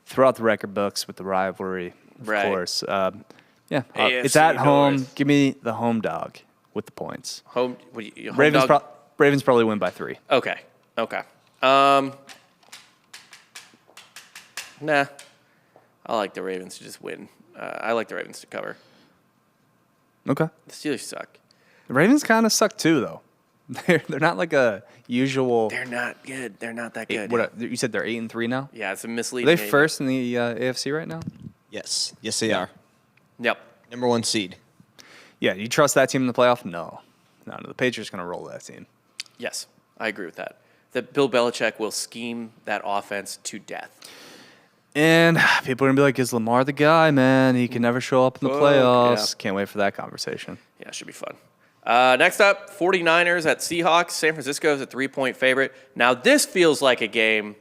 Throughout the record books with the rivalry, of course. It's at home. North. Give me the home dog with the points. Home Ravens dog? Ravens probably win by 3. Okay. Nah. I like the Ravens to just win. I like the Ravens to cover. Okay. The Steelers suck. The Ravens kind of suck too, though. They're not like a usual. They're not good. They're not that good. You said they're 8-3 now? Yeah, it's a misleading. Are they first in the AFC right now? Yes, they are. Yep. Number 1 seed. Yeah, you trust that team in the playoff? No. No, the Patriots going to roll that team. Yes, I agree with that. That Bill Belichick will scheme that offense to death. And people are going to be like, is Lamar the guy, man? He can never show up in the playoffs. Yeah. Can't wait for that conversation. Yeah, it should be fun. Next up, 49ers at Seahawks. San Francisco's a 3-point favorite. Now, this feels like a game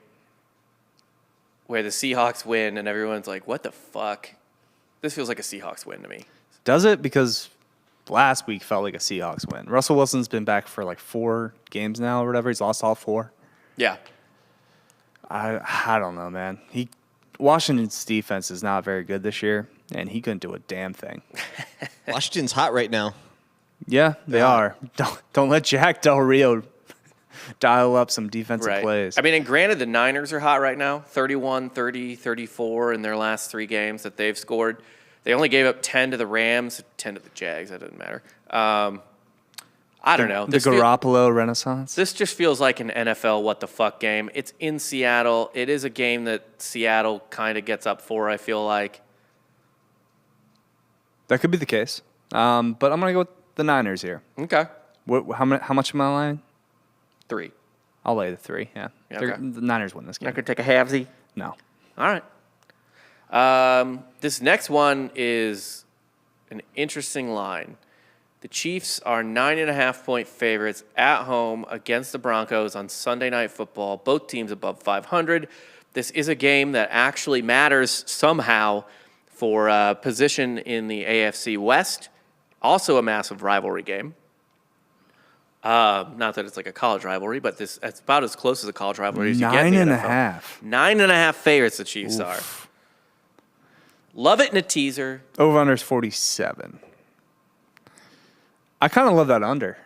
where the Seahawks win and everyone's like, what the fuck? This feels like a Seahawks win to me. Does it? Because last week felt like a Seahawks win. Russell Wilson's been back for like 4 games now or whatever. He's lost all 4. Yeah. I don't know, man. Washington's defense is not very good this year, and he couldn't do a damn thing. Washington's hot right now. Yeah, they are. Don't let Jack Del Rio dial up some defensive plays. I mean, and granted, the Niners are hot right now. 31, 30, 34 in their last 3 games that they've scored. They only gave up 10 to the Rams, 10 to the Jags. That doesn't matter. I don't know. The Garoppolo Renaissance. This just feels like an NFL what the fuck game. It's in Seattle. It is a game that Seattle kind of gets up for, I feel like. That could be the case. But I'm going to go with the Niners here. Okay. How much am I lying? 3. I'll lay the 3, yeah. Okay. The Niners win this game. Not going to take a halvesy? No. All right. This next one is an interesting line. The Chiefs are 9.5-point favorites at home against the Broncos on Sunday Night Football. Both teams above 500. This is a game that actually matters somehow for position in the AFC West. Also a massive rivalry game. Not that it's like a college rivalry, but it's about as close as a college rivalry as you get in the NFL. 9.5 favorites the Chiefs are. Love it in a teaser. Over-under is 47. I kind of love that under.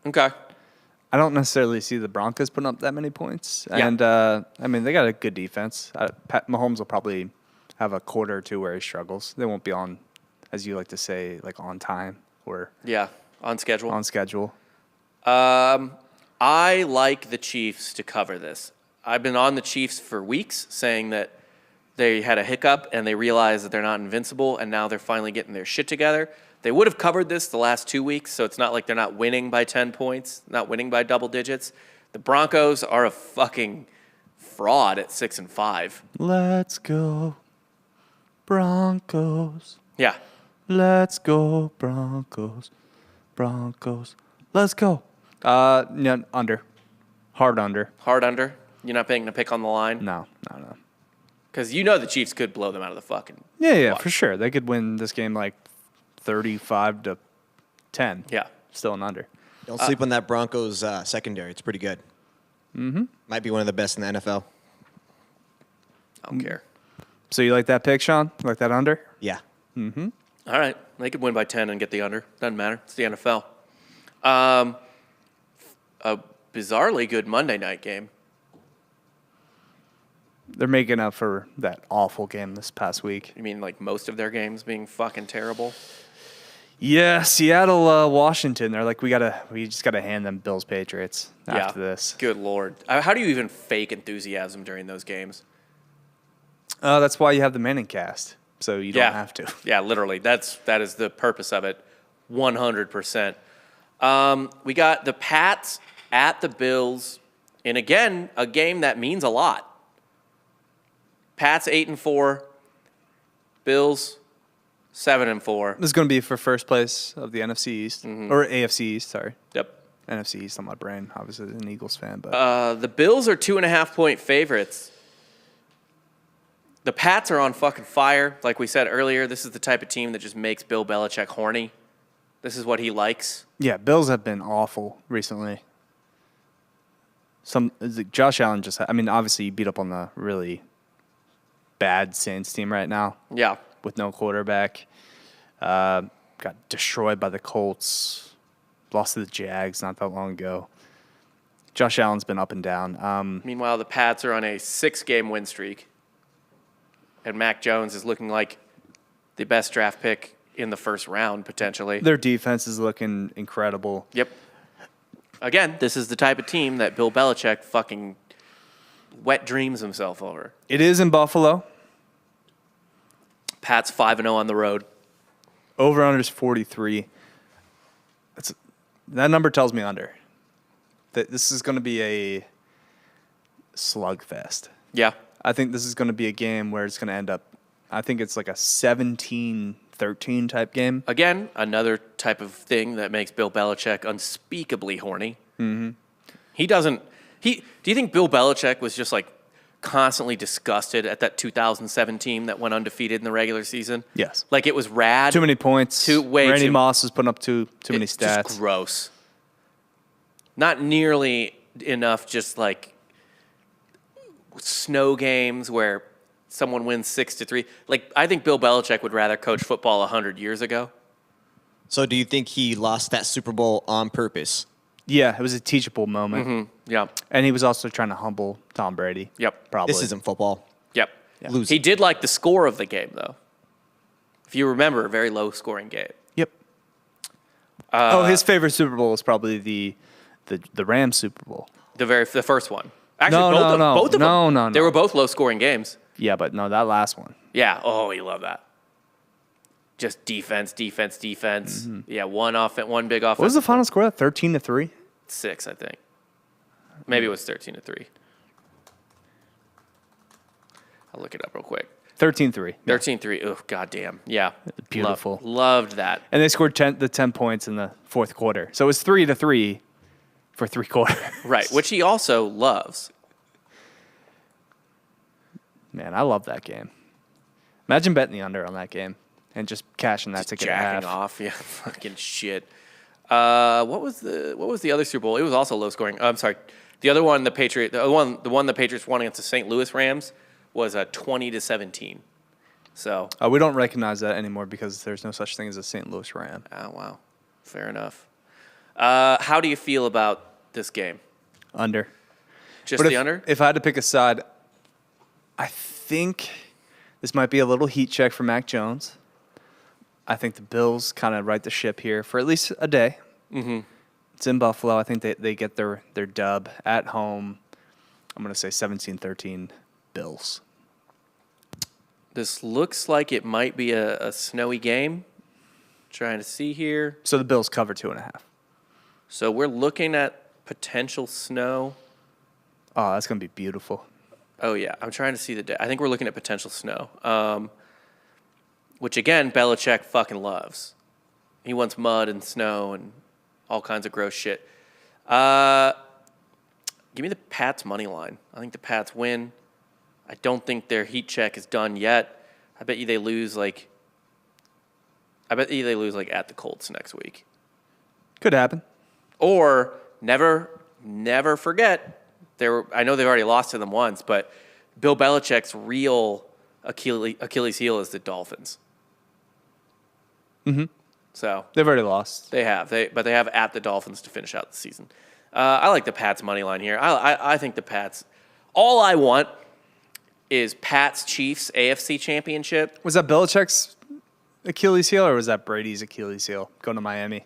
Okay. I don't necessarily see the Broncos putting up that many points. Yeah. And, I mean, they got a good defense. Pat Mahomes will probably have a quarter or 2 where he struggles. They won't be on, as you like to say, like on time or Yeah, on schedule. on schedule. I like the Chiefs to cover this. I've been on the Chiefs for weeks saying that they had a hiccup and they realized that they're not invincible and now they're finally getting their shit together. They would have covered this the last 2 weeks, so it's not like they're not winning by 10 points, not winning by double digits. The Broncos are a fucking fraud at 6-5. Let's go, Broncos. Yeah. Let's go, Broncos. Broncos. Let's go. No, under. Hard under. Hard under. You're not paying a pick on the line? No. Because you know the Chiefs could blow them out of the fucking Yeah, water. for sure. They could win this game like 35-10. Yeah. Still an under. Don't sleep on that Broncos secondary. It's pretty good. Mm-hmm. Might be one of the best in the NFL. I don't care. So you like that pick, Sean? You like that under? Yeah. All right. They could win by 10 and get the under. Doesn't matter. It's the NFL. A bizarrely good Monday night game. They're making up for that awful game this past week. You mean like most of their games being fucking terrible? Yeah, Seattle, Washington. They're like, we just gotta hand them Bills Patriots after this. Good Lord. How do you even fake enthusiasm during those games? That's why you have the Manning cast, so you don't have to. Yeah, literally. That is the purpose of it, 100%. We got the Pats at the Bills, and again, a game that means a lot. Pats 8-4, Bills 7-4. This is going to be for first place of the NFC East or AFC East. Sorry, Yep. NFC East on my brain. Obviously, as an Eagles fan, but The Bills are 2.5-point favorites. The Pats are on fucking fire. Like we said earlier, this is the type of team that just makes Bill Belichick horny. This is what he likes. yeah, Bills have been awful recently. Josh Allen just. I mean, obviously, you beat up on the really bad Saints team right now. Yeah. With no quarterback. Got destroyed by the Colts. Lost to the Jags not that long ago. Josh Allen's been up and down. Meanwhile, the Pats are on a 6-game win streak. And Mac Jones is looking like the best draft pick in the first round, potentially. Their defense is looking incredible. Yep. Again, this is the type of team that Bill Belichick fucking wet dreams himself over. It is in Buffalo. Pats 5-0 on the road. Over-under is 43. That number tells me under. That this is going to be a slugfest. Yeah. I think this is going to be a game where it's going to end up, I think it's like a 17-13 type game. Again, another type of thing that makes Bill Belichick unspeakably horny. Mm-hmm. Do you think Bill Belichick was just like constantly disgusted at that 2007 team that went undefeated in the regular season? Yes. Like it was rad. Too many points. Randy Moss was putting up too many stats. Just gross. Not nearly enough just like snow games where someone wins 6-3. Like I think Bill Belichick would rather coach football 100 years ago. So do you think he lost that Super Bowl on purpose? Yeah, it was a teachable moment. Mm-hmm. Yeah. And he was also trying to humble Tom Brady. Yep. Probably. This isn't football. Yep. Losing. He did like the score of the game, though. If you remember, a very low-scoring game. Yep. His favorite Super Bowl was probably the Rams Super Bowl. The first one. Actually, both of them. No. They were both low-scoring games. Yeah, but no, that last one. Yeah. Oh, you love that. Just defense. Mm-hmm. Yeah, one big offense. What was the final score? 13-3? 6, I think. Maybe it was 13-3. I'll look it up real quick. 13-3. 13-3. Oh, goddamn. Yeah. Beautiful. Loved that. And they scored 10 points in the fourth quarter. So it was 3-3 for 3 quarters. Right, which he also loves. Man, I love that game. Imagine betting the under on that game and just cashing that ticket at half. Jacking off. Yeah, fucking shit. What was the other Super Bowl? It was also low scoring. I'm sorry. The other one, the one the Patriots won against the St. Louis Rams was 20-17. So we don't recognize that anymore because there's no such thing as a St. Louis Ram. Oh wow, fair enough. How do you feel about this game? Under. Just the under? If I had to pick a side, I think this might be a little heat check for Mac Jones. I think the Bills kind of right the ship here for at least a day. Mm-hmm. It's in Buffalo. I think they get their dub at home. I'm going to say 17-13 Bills. This looks like it might be a snowy game. Trying to see here. So the Bills cover 2.5. So we're looking at potential snow. Oh, that's going to be beautiful. Oh, yeah. I'm trying to see the day. I think we're looking at potential snow, which, again, Belichick fucking loves. He wants mud and snow and all kinds of gross shit. Give me the Pats money line. I think the Pats win. I don't think their heat check is done yet. I bet you they lose like at the Colts next week. Could happen. Or never forget. I know they've already lost to them once, but Bill Belichick's real Achilles heel is the Dolphins. Mm-hmm. So they've already lost. They have. But they have at the Dolphins to finish out the season. I like the Pats money line here. I think the Pats. All I want is Pats Chiefs AFC Championship. Was that Belichick's Achilles heel or was that Brady's Achilles heel going to Miami?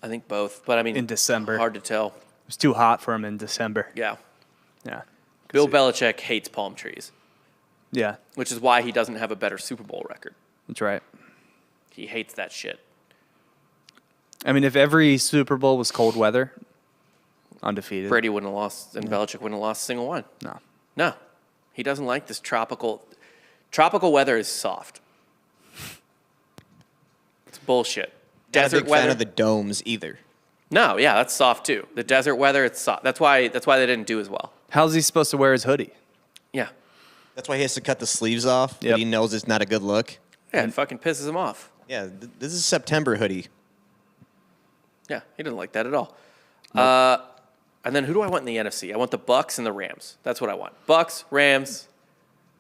I think both, but I mean in December. Hard to tell. It was too hot for him in December. Yeah. Yeah. Bill Belichick hates palm trees. Yeah. Which is why he doesn't have a better Super Bowl record. That's right. He hates that shit. I mean, if every Super Bowl was cold weather, undefeated. Brady wouldn't have lost, and Belichick wouldn't have lost a single one. No. He doesn't like this tropical weather is soft. It's bullshit. Desert Not a big weather. fan of the domes either. No, yeah, that's soft too. The desert weather, it's soft. That's why they didn't do as well. How's he supposed to wear his hoodie? Yeah. That's why he has to cut the sleeves off. Yep. But he knows it's not a good look. Yeah, it fucking pisses him off. Yeah, this is a September hoodie. Yeah, he didn't like that at all. And then who do I want in the NFC? I want the Bucs and the Rams. That's what I want. Bucs, Rams,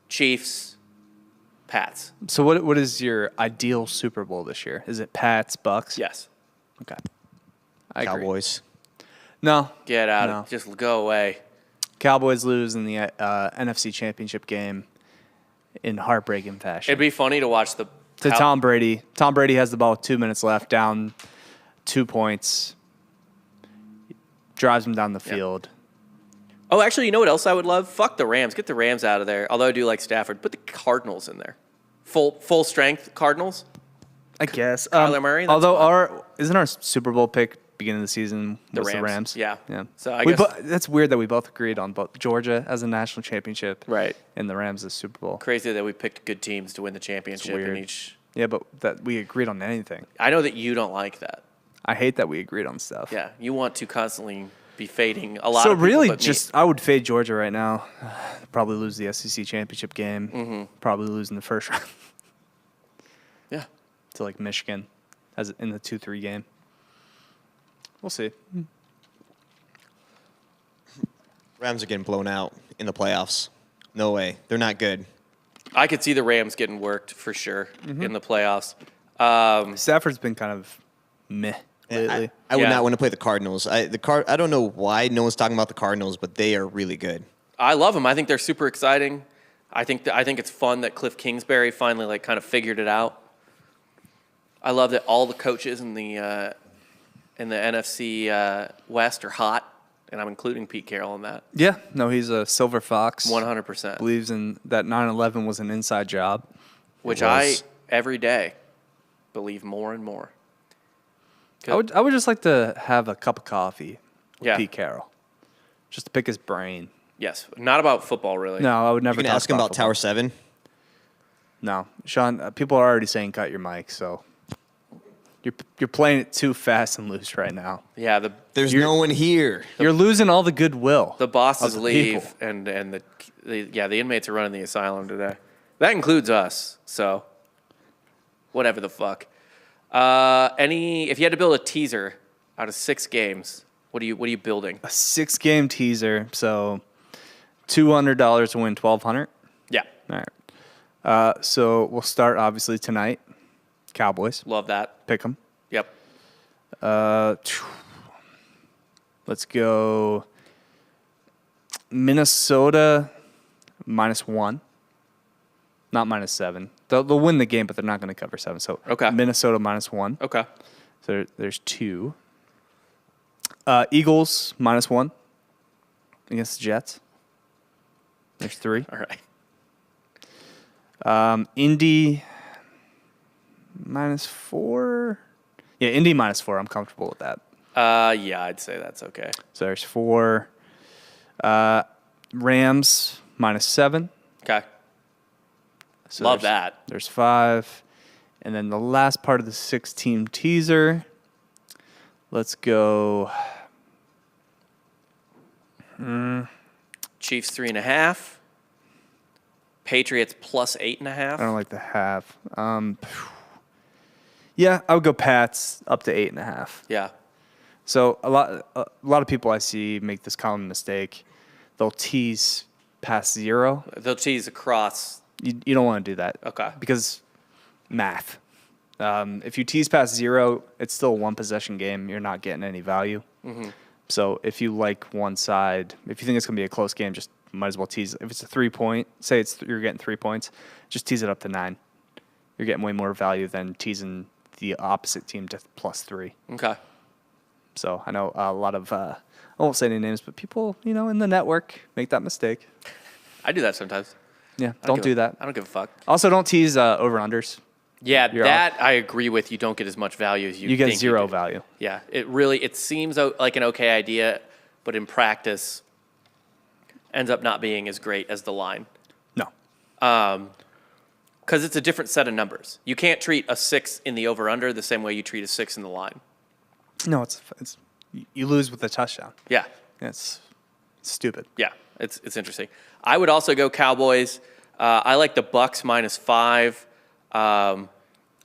Chiefs, Pats. So what is your ideal Super Bowl this year? Is it Pats, Bucks? Yes. Okay. I agree. Cowboys. No. Get out No. of just go away. Cowboys lose in the NFC Championship game in heartbreaking fashion. It'd be funny to watch to Tom Brady. Tom Brady has the ball with 2 minutes left, down 2 points. Drives him down the field. Oh, actually, you know what else I would love? Fuck the Rams. Get the Rams out of there. Although I do like Stafford. Put the Cardinals in there. Full strength Cardinals. I guess. Kyler Murray, that's Although fine. isn't our Super Bowl pick beginning of the season was the Rams? Yeah. Yeah. So I guess that's weird that we both agreed on both Georgia as a national championship, Right. and the Rams as Super Bowl. crazy that we picked good teams to win the championship in weird. each. Yeah, but that we agreed on anything. I know that you don't like that. I hate that we agreed on stuff. Yeah, you want to constantly be fading a lot So of people really, but me. just I would fade Georgia right now. Probably lose the SEC championship game. Mm-hmm. Probably lose in the first round Yeah. to like Michigan, as in the 2-3 game. We'll see. Rams are getting blown out in the playoffs. No way. They're not good. I could see the Rams getting worked for sure Mm-hmm. in the playoffs. Stafford's been kind of meh lately. I would Yeah. not want to play the Cardinals. I don't know why no one's talking about the Cardinals, but they are really good. I love them. I think they're super exciting. I think it's fun that Cliff Kingsbury finally like kind of figured it out. I love that all the coaches in the NFC West are hot, and I'm including Pete Carroll in that. Yeah, no, he's a silver fox. 100%. Believes in that 9/11 was an inside job. Which It I was. every day believe more and more. I would just like to have a cup of coffee with Yeah. Pete Carroll, just to pick his brain. Yes, not about football really. No, I would never You can talk ask him about football. Tower 7. No, Sean. People are already saying cut your mic, so you're playing it too fast and loose right now. Yeah, the There's no one here. You're losing all the goodwill. bosses the leave, people. and the inmates are running the asylum today. That includes us. So whatever the fuck. If you had to build a teaser out of 6 games, what are you building? A 6-game teaser, so $200 to win 1,200. Yeah, All right. So we'll start obviously tonight. Cowboys. love that. Pick them. Yep. Let's go Minnesota -1. Not -7. They'll win the game, but they're not going to cover 7. So Okay. Minnesota -1. Okay. So there's 2. Eagles -1 against the Jets. There's 3. All right. Indy -4. Yeah, Indy -4. I'm comfortable with that. Yeah, I'd say that's okay. So there's 4. Rams -7. Okay. So Love there's- that. There's 5. And then the last part of the 6-team teaser. Let's go. Chiefs 3.5. Patriots plus 8.5. I don't like the half. Yeah, I would go Pats up to 8.5. Yeah. So a lot of people I see make this common mistake. They'll tease past 0. They'll tease across. You don't want to do that. Okay. Because math. If you tease past 0, it's still a 1-possession game. You're not getting any value. Mm-hmm. So if you like one side, if you think it's going to be a close game, just might as well tease. If it's a 3-point, say you're getting 3 points, just tease it up to 9. You're getting way more value than teasing the opposite team to +3. Okay. So I know a lot of, I won't say any names, but people, in the network make that mistake. I do that sometimes. Yeah, I don't give do a- that. I don't give a fuck. Also, don't tease over-unders. Yeah, You're that I agree with. You don't get as much value as You get think 0 do. value. Yeah, it seems like an okay idea, but in practice, ends up not being as great as the line. No. Because it's a different set of numbers. You can't treat a 6 in the over-under the same way you treat a 6 in the line. No, it's you lose with a touchdown. Yeah, It's stupid. yeah, it's interesting. I would also go Cowboys. I like the Bucks -5.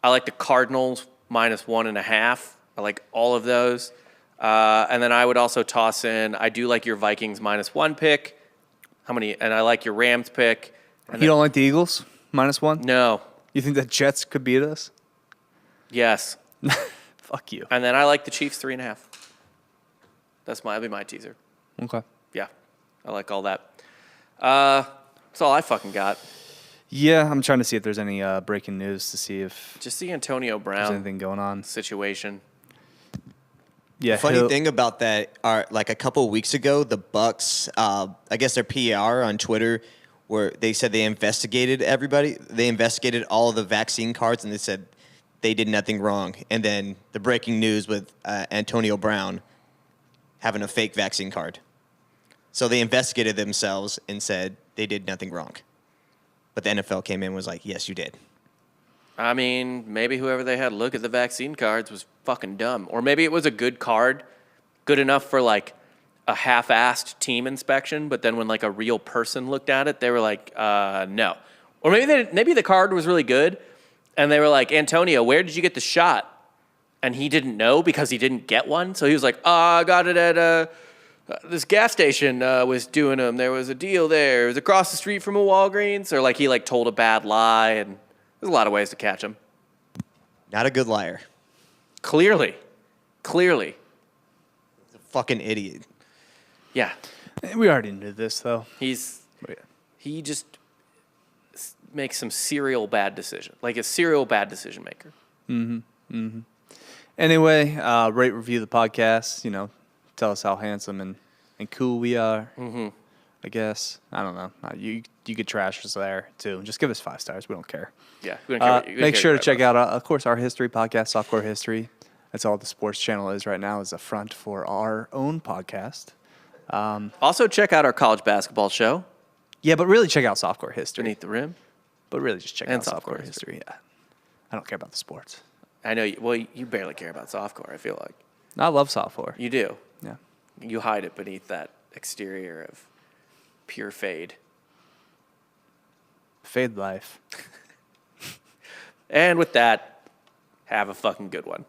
I like the Cardinals -1.5. I like all of those. And then I would also toss in, I do like your Vikings -1 pick. And I like your Rams pick. And You don't like the Eagles -1? No. You think the Jets could beat us? Yes. Fuck you. And then I like the Chiefs 3.5. That'll be my teaser. Okay. Yeah. I like all that. That's all I fucking got. Yeah, I'm trying to see if there's any breaking news to see if Just the Antonio there's Brown anything going on. situation. Yeah. Funny thing about that are like a couple of weeks ago, the Bucks, I guess their PR on Twitter, where they said they investigated everybody. They investigated all of the vaccine cards, and they said they did nothing wrong. And then the breaking news with Antonio Brown having a fake vaccine card. So they investigated themselves and said they did nothing wrong. But the NFL came in and was like, yes, you did. I mean, maybe whoever they had look at the vaccine cards was fucking dumb. Or maybe it was a good card, good enough for like a half-assed team inspection, but then when like a real person looked at it, they were like, no. Or maybe the card was really good, and they were like, Antonio, where did you get the shot? And he didn't know because he didn't get one. So he was like, I got it at this gas station was doing them. There was a deal there. It was across the street from a Walgreens. Or like he like told a bad lie, and there's a lot of ways to catch him. Not a good liar. Clearly. He's a fucking idiot. Yeah. We already knew this, though. He just makes some serial bad decision, like a serial bad decision maker. Anyway, rate, review the podcast. You know, tell us how handsome and cool we are. I guess. I don't know. You could trash us there, too. Just give us 5 stars. We don't care. Yeah. We don't care make sure to check out, of course, our history podcast, Softcore History. That's all the sports channel is right now, is a front for our own podcast. Also, check out our college basketball show, Yeah, but really check out Softcore History. Beneath the Rim. But really just check And out Softcore Softcore History. Yeah. I don't care about the sports. I know. You barely care about softcore, I feel like. I love softcore. You do. Yeah. You hide it beneath that exterior of pure fade. Fade life. And with that, have a fucking good one.